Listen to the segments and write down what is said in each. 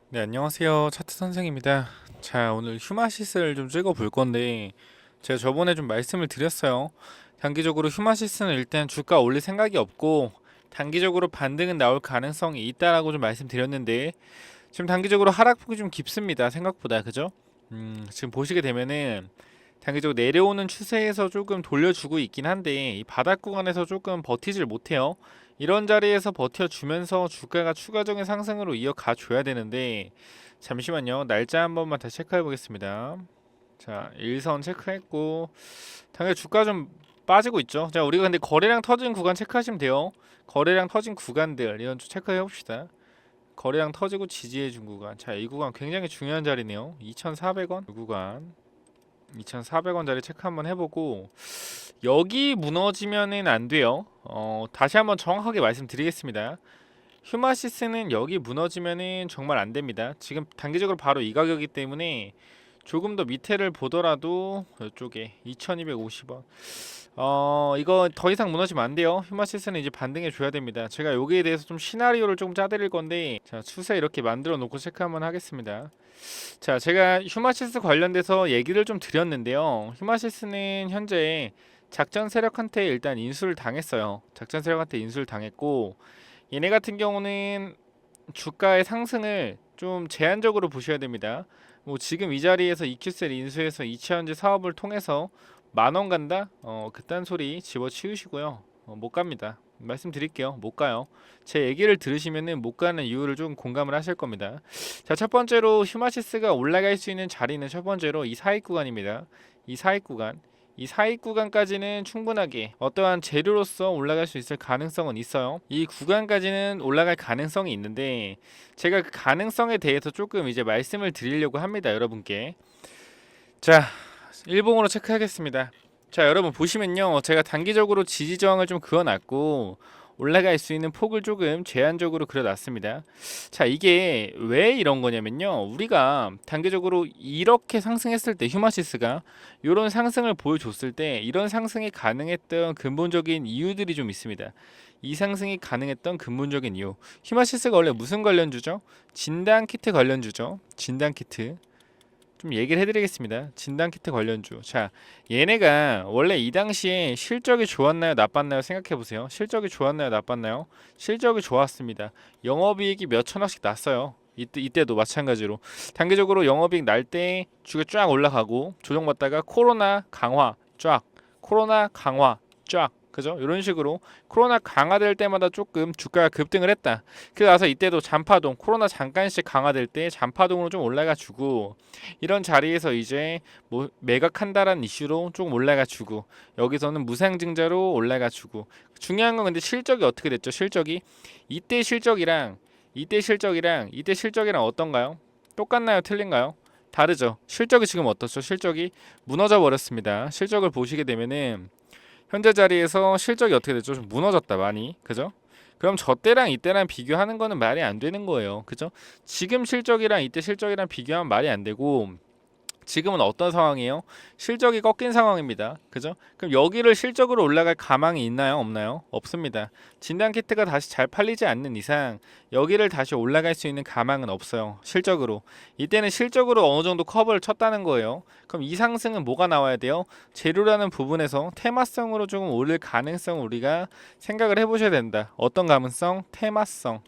네, 안녕하세요. 차트 선생입니다. 자, 오늘 휴마시스를 좀 찍어 볼 건데, 제가 저번에 좀 말씀을 드렸어요. 단기적으로 휴마시스는 일단 주가 올릴 생각이 없고, 단기적으로 반등은 나올 가능성이 있다라고 좀 말씀드렸는데, 지금 단기적으로 하락폭이 좀 깊습니다. 생각보다, 그죠? 지금 보시게 되면은, 단기적으로 내려오는 추세에서 조금 돌려주고 있긴 한데, 이 바닥 구간에서 조금 버티질 못해요. 이런 자리에서 버텨주면서 주가가 추가적인 상승으로 이어가 줘야 되는데, 잠시만요. 날짜 한 번만 다시 체크해 보겠습니다. 자, 일선 체크했고, 당연히 주가 좀 빠지고 있죠. 자, 우리가 근데 거래량 터진 구간 체크하시면 돼요. 거래량 터진 구간들 이런 좀 체크해 봅시다. 거래량 터지고 지지해 준 구간. 자, 이 구간 굉장히 중요한 자리네요. 2,400원 이 구간. 2,400원짜리 체크 한번 해보고, 여기 무너지면은 안 돼요. 다시 한번 정확하게 말씀드리겠습니다. 휴마시스는 여기 무너지면은 정말 안 됩니다. 지금 단기적으로 바로 이 가격이기 때문에 조금 더 밑에를 보더라도 이쪽에 2,250원. 이거 더 이상 무너지면 안 돼요. 휴마시스는 이제 반등해 줘야 됩니다. 제가 여기에 대해서 좀 시나리오를 좀 짜드릴 건데, 자, 추세 이렇게 만들어 놓고 체크 한번 하겠습니다. 자, 제가 휴마시스 관련돼서 얘기를 좀 드렸는데요. 휴마시스는 현재 작전 세력한테 일단 인수를 당했어요. 작전 세력한테 인수를 당했고, 얘네 같은 경우는 주가의 상승을 좀 제한적으로 보셔야 됩니다. 뭐 지금 이 자리에서 EQ셀 인수해서 이차전지 사업을 통해서 10,000원 간다? 그딴 소리 집어치우시고요. 못 갑니다. 말씀드릴게요. 못 가요. 제 얘기를 들으시면은 못 가는 이유를 좀 공감을 하실 겁니다. 자, 첫 번째로 휴마시스가 올라갈 수 있는 자리는 첫 번째로 이 사익 구간입니다. 이 사익 구간. 이 사익 구간까지는 충분하게 어떠한 재료로서 올라갈 수 있을 가능성은 있어요. 이 구간까지는 올라갈 가능성이 있는데, 제가 그 가능성에 대해서 조금 이제 말씀을 드리려고 합니다, 여러분께. 자, 일봉으로 체크하겠습니다. 자, 여러분 보시면요, 제가 단기적으로 지지 저항을 좀 그어놨고 올라갈 수 있는 폭을 조금 제한적으로 그려놨습니다. 자, 이게 왜 이런 거냐면요, 우리가 단기적으로 이렇게 상승했을 때 휴마시스가 이런 상승을 보여줬을 때 이런 상승이 가능했던 근본적인 이유들이 좀 있습니다. 이 상승이 가능했던 근본적인 이유, 휴마시스가 원래 무슨 관련주죠? 진단키트 관련주죠. 진단키트 좀 얘기를 해드리겠습니다. 진단키트 관련주. 자, 얘네가 원래 이 당시에 실적이 좋았나요, 나빴나요? 생각해보세요. 실적이 좋았나요, 나빴나요? 실적이 좋았습니다. 영업이익이 몇 천억씩 났어요. 이때도 마찬가지로 단기적으로 영업이익 날 때 주가 쫙 올라가고 조정받다가 코로나 강화 쫙, 코로나 강화 쫙, 그죠? 이런 식으로 코로나 강화될 때마다 조금 주가가 급등을 했다. 그래서 이때도 잔파동, 코로나 잠깐씩 강화될 때 잔파동으로 좀 올라가 주고, 이런 자리에서 이제 뭐 매각한다라는 이슈로 조금 올라가 주고, 여기서는 무상증자로 올라가 주고. 중요한 건 근데 실적이 어떻게 됐죠? 실적이 이때 실적이랑 이때 실적이랑 어떤가요? 똑같나요? 틀린가요? 다르죠. 실적이 지금 어떻죠? 실적이 무너져 버렸습니다. 실적을 보시게 되면은 현재 자리에서 실적이 어떻게 됐죠? 좀 무너졌다 많이, 그죠? 그럼 저 때랑 이때랑 비교하는 거는 말이 안 되는 거예요, 그죠? 지금 실적이랑 이때 실적이랑 비교하면 말이 안 되고, 지금은 어떤 상황이에요? 실적이 꺾인 상황입니다. 그죠? 그럼 여기를 실적으로 올라갈 가망이 있나요? 없나요? 없습니다. 진단키트가 다시 잘 팔리지 않는 이상 여기를 다시 올라갈 수 있는 가망은 없어요. 실적으로. 이때는 실적으로 어느 정도 커브를 쳤다는 거예요. 그럼 이 상승은 뭐가 나와야 돼요? 재료라는 부분에서 테마성으로 조금 오를 가능성을 우리가 생각을 해보셔야 된다. 어떤 가능성? 테마성.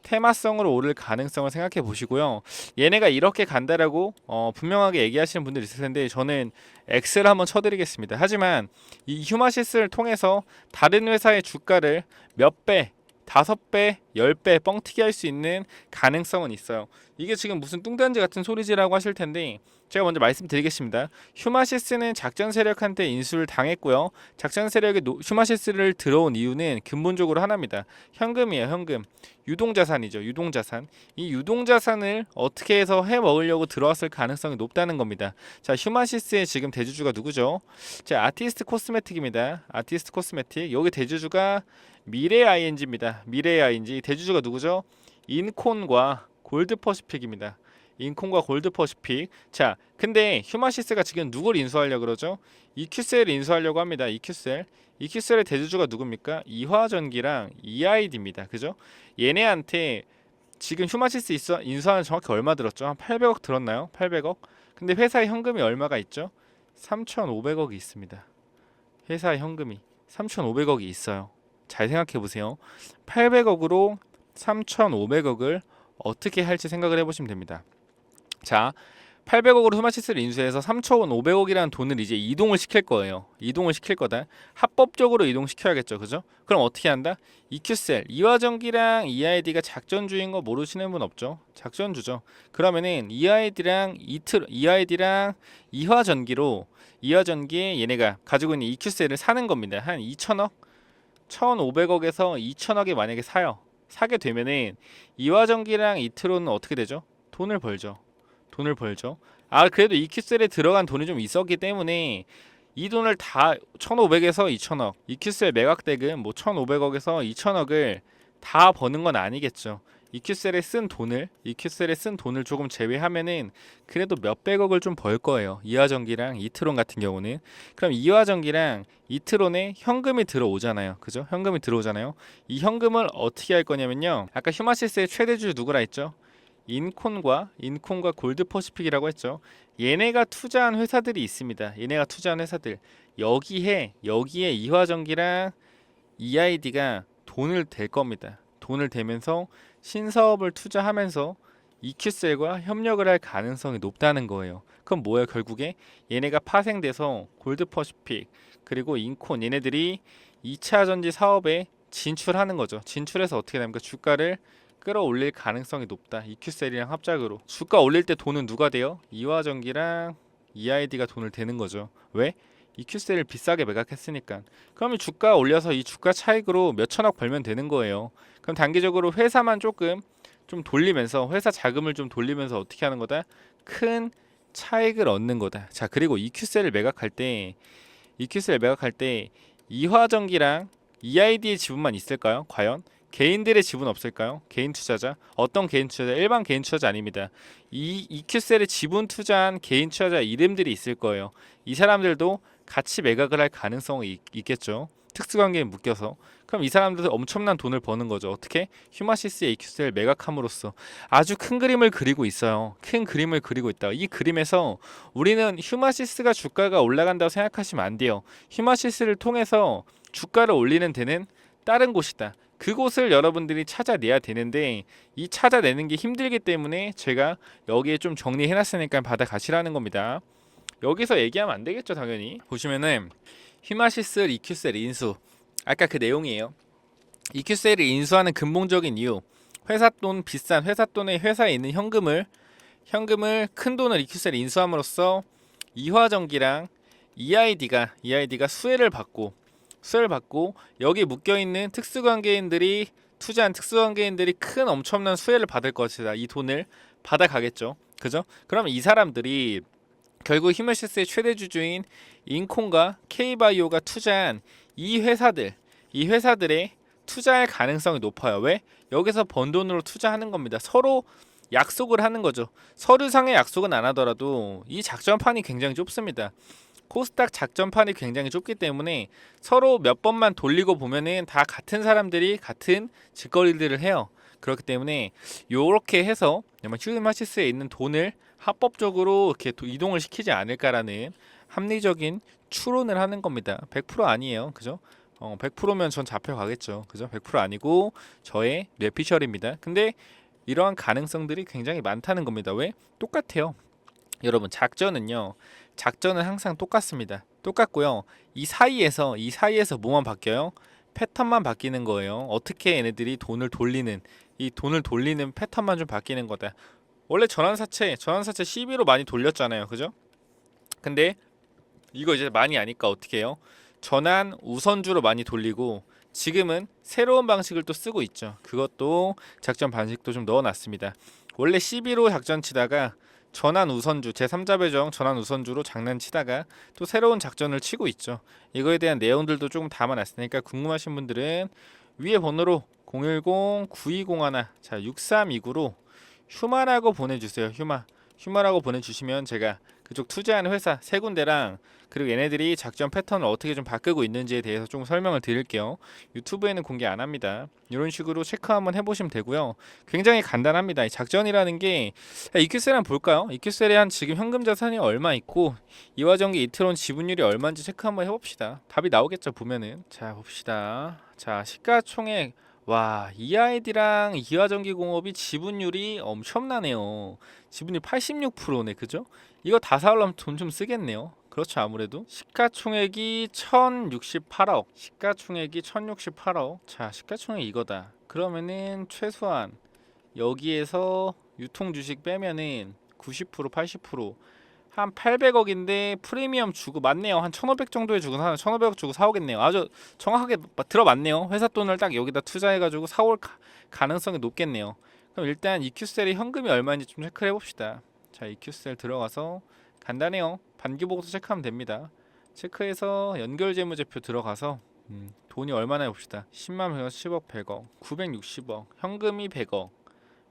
테마성으로 오를 가능성을 생각해 보시고요. 얘네가 이렇게 간다라고 분명하게 얘기하시는 분들 있을 텐데, 저는 X를 한번 쳐드리겠습니다. 하지만 이 휴마시스를 통해서 다른 회사의 주가를 몇 배, 5배, 10배 뻥튀기 할 수 있는 가능성은 있어요. 이게 지금 무슨 뚱딴지 같은 소리지라고 하실 텐데, 제가 먼저 말씀드리겠습니다. 휴마시스는 작전 세력한테 인수를 당했고요. 작전 세력이 휴마시스를 들어온 이유는 근본적으로 하나입니다. 현금이에요, 현금. 유동자산이죠, 유동자산. 이 유동자산을 어떻게 해서 해 먹으려고 들어왔을 가능성이 높다는 겁니다. 자, 휴마시스의 지금 대주주가 누구죠? 자, 아티스트 코스메틱입니다. 아티스트 코스메틱. 여기 대주주가 미래 ING입니다. 미래 ING. 대주주가 누구죠? 인콘과 골드퍼시픽입니다. 인콘과 골드퍼시픽. 자, 근데 휴마시스가 지금 누굴 인수하려고 그러죠? EQ셀을 인수하려고 합니다. EQ셀. EQ셀의 대주주가 누굽니까? 이화전기랑 EID입니다. 그죠? 얘네한테 지금 휴마시스 인수하는 정확히 얼마 들었죠? 한 800억 들었나요? 800억? 근데 회사의 현금이 얼마가 있죠? 3,500억이 있습니다. 회사의 현금이 3,500억이 있어요. 잘 생각해 보세요. 800억으로 3,500억을 어떻게 할지 생각을 해보시면 됩니다. 자, 800억으로 휴마시스를 인수해서 3,500억이라는 돈을 이제 이동을 시킬 거예요. 이동을 시킬 거다. 합법적으로 이동시켜야겠죠. 그죠? 그럼 어떻게 한다? EQ셀, 이화전기랑 EID가 작전주인 거 모르시는 분 없죠? 작전주죠. 그러면은 EID랑 이화전기에 얘네가 가지고 있는 EQ셀을 사는 겁니다. 한 2천억? 1,500억에서 2천억에 만약에 사게 되면은 이화전기랑 이트로는 어떻게 되죠? 돈을 벌죠. 그래도 EQ셀에 들어간 돈이 좀 있었기 때문에 이 돈을 다 1,500에서 2천억, EQ셀 매각대금 뭐 1,500억에서 2천억을 다 버는 건 아니겠죠. EQ셀에 쓴 돈을 조금 제외하면은 그래도 몇백억을 좀 벌 거예요. 이화전기랑 이트론 같은 경우는. 그럼 이화전기랑 이트론에 현금이 들어오잖아요. 그죠? 현금이 들어오잖아요. 이 현금을 어떻게 할 거냐면요. 아까 휴마시스의 최대주 누구라 했죠? 인콘과 골드퍼시픽이라고 했죠. 얘네가 투자한 회사들이 있습니다. 여기에 이화전기랑 EID가 돈을 댈 겁니다. 돈을 대면서 신사업을 투자하면서 EQ셀과 협력을 할 가능성이 높다는 거예요. 그럼 뭐예요? 결국에 얘네가 파생돼서 골드퍼시픽 그리고 인콘 얘네들이 2차 전지 사업에 진출하는 거죠. 진출해서 어떻게 됩니까? 주가를 끌어올릴 가능성이 높다. EQ셀이랑 합작으로 주가 올릴 때 돈은 누가 돼요? 이화전기랑 EID가 돈을 대는 거죠. 왜? EQ셀을 비싸게 매각했으니까. 그러면 주가 올려서 이 주가 차익으로 몇 천억 벌면 되는 거예요. 그럼 단기적으로 회사만 조금 좀 돌리면서 회사 자금을 좀 돌리면서 어떻게 하는 거다? 큰 차익을 얻는 거다. 자, 그리고 EQ셀을 매각할 때 이화전기랑 EID의 지분만 있을까요? 과연? 개인들의 지분 없을까요? 개인 투자자? 어떤 개인 투자자? 일반 개인 투자자 아닙니다. 이 EQ셀에 지분 투자한 개인 투자자 이름들이 있을 거예요. 이 사람들도 같이 매각을 할 가능성이 있겠죠. 특수관계에 묶여서. 그럼 이 사람들도 엄청난 돈을 버는 거죠. 어떻게? 휴마시스의 EQ셀 매각함으로써 아주 큰 그림을 그리고 있어요. 큰 그림을 그리고 있다. 이 그림에서 우리는 휴마시스가 주가가 올라간다고 생각하시면 안 돼요. 휴마시스를 통해서 주가를 올리는 데는 다른 곳이다. 그곳을 여러분들이 찾아내야 되는데 이 찾아내는 게 힘들기 때문에 제가 여기에 좀 정리해놨으니까 받아가시라는 겁니다. 여기서 얘기하면 안 되겠죠, 당연히. 보시면은 휴마시스 EQ셀 인수 아까 그 내용이에요. EQ셀을 인수하는 근본적인 이유 비싼 회사 돈에 회사에 있는 현금을 큰 돈을 EQ셀에 인수함으로써 이화전기랑 EID가 수혜를 받고 여기 묶여있는 투자한 특수관계인들이 큰 엄청난 수혜를 받을 것이다. 이 돈을 받아가겠죠. 그죠? 그럼 이 사람들이 결국 휴마시스의 최대 주주인 인콘과 K바이오가 투자한 이 회사들의 투자할 가능성이 높아요. 왜? 여기서 번 돈으로 투자하는 겁니다. 서로 약속을 하는 거죠. 서류상의 약속은 안 하더라도 이 작전판이 굉장히 좁습니다. 코스닥 작전판이 굉장히 좁기 때문에 서로 몇 번만 돌리고 보면은 다 같은 사람들이 같은 짓거리들을 해요. 그렇기 때문에 요렇게 해서 휴마시스에 있는 돈을 합법적으로 이렇게 이동을 시키지 않을까라는 합리적인 추론을 하는 겁니다. 100% 아니에요. 그죠? 100%면 전 잡혀가겠죠. 그죠? 100% 아니고 저의 뇌피셜입니다. 근데 이러한 가능성들이 굉장히 많다는 겁니다. 왜? 똑같아요. 여러분 작전은 항상 똑같습니다. 똑같고요. 이 사이에서 뭐만 바뀌어요? 패턴만 바뀌는 거예요. 어떻게 얘네들이 돈을 돌리는 패턴만 좀 바뀌는 거다. 원래 전환사채 12로 많이 돌렸잖아요. 그죠? 근데 이거 이제 많이 아니까 어떻게 해요? 전환 우선주로 많이 돌리고 지금은 새로운 방식을 또 쓰고 있죠. 그것도 작전 방식도 좀 넣어놨습니다. 원래 12로 작전 치다가 전환 우선주 제3자 배정 전환 우선주로 장난치다가 또 새로운 작전을 치고 있죠. 이거에 대한 내용들도 조금 담아놨으니까 궁금하신 분들은 위에 번호로 010-9201 6329로 휴마라고 보내주세요. 휴마라고 보내주시면 제가 그쪽 투자하는 회사 세 군데랑 그리고 얘네들이 작전 패턴을 어떻게 좀 바꾸고 있는지에 대해서 좀 설명을 드릴게요. 유튜브에는 공개 안 합니다. 이런 식으로 체크 한번 해보시면 되고요. 굉장히 간단합니다. 이 작전이라는 게 EQ셀 한번 볼까요? EQ셀에 한 지금 현금 자산이 얼마 있고 이화전기 이트론 지분율이 얼마인지 체크 한번 해봅시다. 답이 나오겠죠 보면은. 자 봅시다. 자 시가총액 와 EID랑 이화전기공업이 지분율이 엄청나네요. 지분율 86%네 그죠? 이거 다 사오려면 돈 좀 쓰겠네요. 그렇죠 아무래도 시가총액이 1068억 시가총액이 1068억 자 시가총액 이거다. 그러면은 최소한 여기에서 유통주식 빼면은 90% 80%한 800억인데 프리미엄 주고 맞네요. 한 1500 정도에 주고 1500억 주고 사오겠네요. 아주 정확하게 들어맞네요. 회사 돈을 딱 여기다 투자해가지고 사올 가능성이 높겠네요. 그럼 일단 EQ셀이 현금이 얼마인지 좀 체크를 해봅시다. 자 EQ셀 들어가서 간단해요. 반기보고서 체크하면 됩니다. 체크해서 연결재무제표 들어가서 돈이 얼마나 해봅시다. 10만 100억 10억 100억 960억 현금이 100억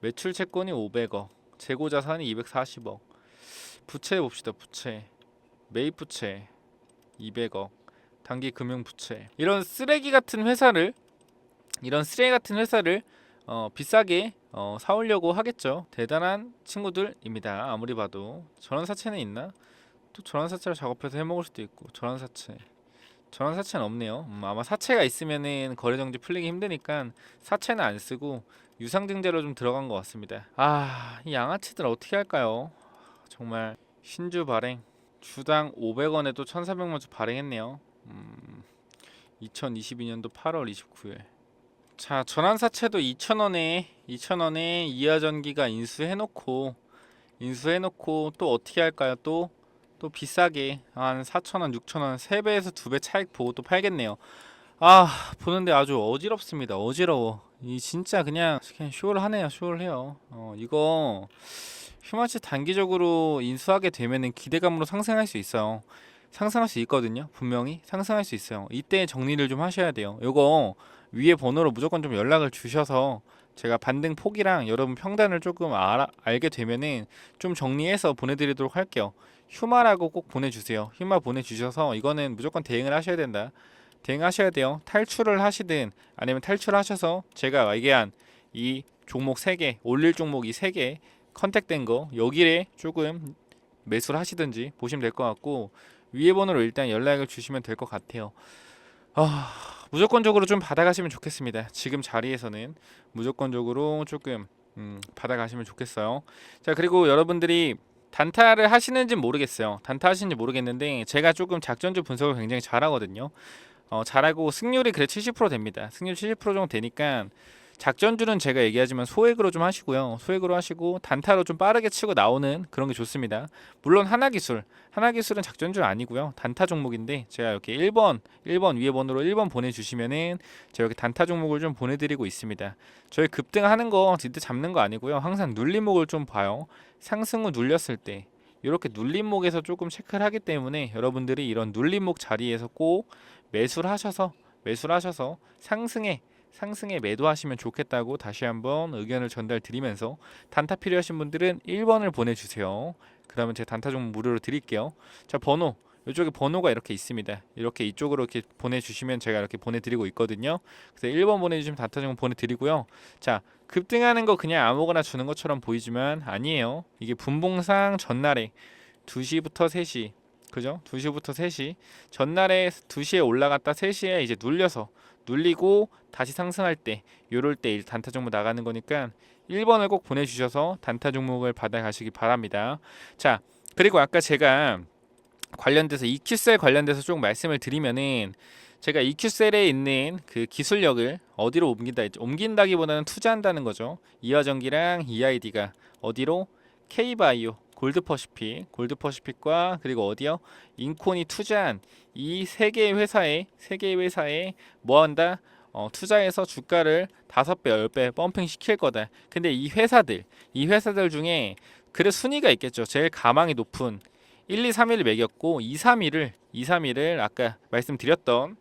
매출 채권이 500억 재고자산이 240억 부채 봅시다. 부채 매입 부채 200억 단기 금융 부채 이런 쓰레기 같은 회사를 비싸게 사오려고 하겠죠. 대단한 친구들입니다. 아무리 봐도 저런 사채는 있나? 또 저런 사채로 작업해서 해먹을 수도 있고 저런 사채는 없네요. 아마 사채가 있으면은 거래정지 풀리기 힘드니까 사채는 안 쓰고 유상증자로 좀 들어간 것 같습니다. 이 양아치들 어떻게 할까요? 정말 신주 발행 주당 500원에도 1,400만 주 발행했네요. 2022년도 8월 29일. 자 전환사채도 2,000원에 이하전기가 인수해놓고 또 어떻게 할까요? 또 비싸게 한 4,000원, 6,000원 3배에서 2배 차익 보고 또 팔겠네요. 보는데 아주 어지럽습니다. 어지러워. 이 진짜 그냥 쇼를 하네요. 쇼를 해요. 이거 휴마치 단기적으로 인수하게 되면은 기대감으로 상승할 수 있어요. 상승할 수 있거든요. 분명히 상승할 수 있어요. 이때 정리를 좀 하셔야 돼요. 요거 위에 번호로 무조건 좀 연락을 주셔서 제가 반등 폭이랑 여러분 평단을 조금 알게 되면은 좀 정리해서 보내드리도록 할게요. 휴마라고 꼭 보내주세요. 휴마 보내주셔서 이거는 무조건 대응을 하셔야 된다. 대응하셔야 돼요. 탈출을 하시든 아니면 탈출하셔서 제가 얘기한 이 종목 3개 올릴 종목 이 3개 컨택된 거 여기에 조금 매수를 하시든지 보시면 될 것 같고 위에 번호로 일단 연락을 주시면 될 것 같아요. 무조건적으로 좀 받아가시면 좋겠습니다. 지금 자리에서는 무조건적으로 조금 받아가시면 좋겠어요. 자 그리고 여러분들이 단타를 하시는지 모르겠어요. 단타 하시는지 모르겠는데 제가 조금 작전주 분석을 굉장히 잘하거든요. 잘하고 승률이 그래 70% 됩니다. 승률 70% 정도 되니까 작전주는 제가 얘기하지만 소액으로 좀 하시고요. 소액으로 하시고 단타로 좀 빠르게 치고 나오는 그런 게 좋습니다. 물론 하나기술은 작전주 아니고요. 단타 종목인데 제가 이렇게 1번 위에 번호로 1번 보내주시면은 제가 이렇게 단타 종목을 좀 보내드리고 있습니다. 저희 급등하는 거 진짜 잡는 거 아니고요. 항상 눌림목을 좀 봐요. 상승 후 눌렸을 때 이렇게 눌림목에서 조금 체크를 하기 때문에 여러분들이 이런 눌림목 자리에서 꼭 매수를 하셔서 상승에 매도하시면 좋겠다고 다시 한번 의견을 전달드리면서 단타 필요하신 분들은 1번을 보내주세요. 그러면 제가 단타 종목 무료로 드릴게요. 자 번호 이쪽에 번호가 이렇게 있습니다. 이렇게 이쪽으로 이렇게 보내주시면 제가 이렇게 보내드리고 있거든요. 그래서 1번 보내주시면 단타 종목 보내드리고요. 자 급등하는 거 그냥 아무거나 주는 것처럼 보이지만 아니에요. 이게 분봉상 전날에 2시부터 3시 그죠? 2시부터 3시 전날에 2시에 올라갔다 3시에 이제 눌리고 다시 상승할 때 요럴 때 단타 종목 나가는 거니까 1번을 꼭 보내주셔서 단타 종목을 받아가시기 바랍니다. 자 그리고 아까 제가 관련돼서 EQ셀 관련돼서 좀 말씀을 드리면은 제가 EQ셀에 있는 그 기술력을 어디로 옮긴다기보다는 투자한다는 거죠. 이화전기랑 EID가 어디로 K바이오 골드퍼시픽과 그리고 어디요? 인콘이 투자한 이 세 개의 회사에 뭐 한다? 투자해서 주가를 5배, 10배 펌핑 시킬 거다. 근데 이 회사들 중에 그래 순위가 있겠죠. 제일 가망이 높은 1, 2, 3위를 매겼고 2, 3위를 아까 말씀드렸던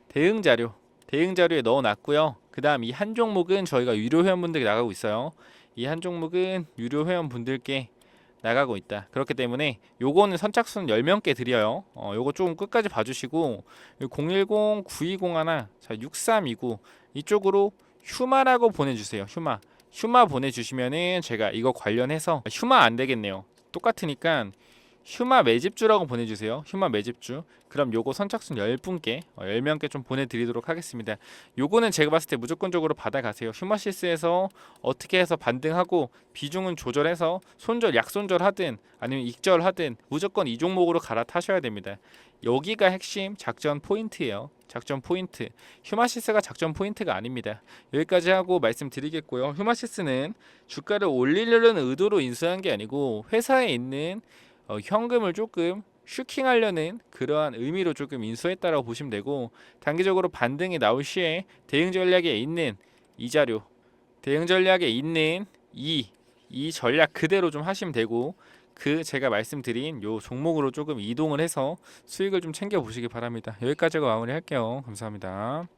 대응 자료에 넣어놨고요. 그 다음 이 한 종목은 저희가 유료 회원분들이 나가고 있어요. 이 한 종목은 유료 회원분들께 나가고 있다. 그렇기 때문에 요거는 선착순 10명께 드려요. 요거 조금 끝까지 봐주시고 010-920 자 6329 이쪽으로 휴마라고 보내주세요. 휴마 보내주시면은 제가 이거 관련해서 휴마 안 되겠네요. 똑같으니까 휴마 매집주라고 보내주세요. 휴마 매집주. 그럼 요거 선착순 10분께 10명께 좀 보내드리도록 하겠습니다. 요거는 제가 봤을 때 무조건적으로 받아가세요. 휴마시스에서 어떻게 해서 반등하고 비중은 조절해서 손절 약손절 하든 아니면 익절 하든 무조건 이 종목으로 갈아타셔야 됩니다. 여기가 핵심 작전 포인트예요. 작전 포인트. 휴마시스가 작전 포인트가 아닙니다. 여기까지 하고 말씀드리겠고요. 휴마시스는 주가를 올리려는 의도로 인수한 게 아니고 회사에 있는 현금을 조금 슈킹하려는 그러한 의미로 조금 인수했다라고 보시면 되고, 단기적으로 반등이 나올 시에 대응 전략에 있는 이 자료, 대응 전략에 있는 이 전략 그대로 좀 하시면 되고, 그 제가 말씀드린 요 종목으로 조금 이동을 해서 수익을 좀 챙겨 보시기 바랍니다. 여기까지가 마무리할게요. 감사합니다.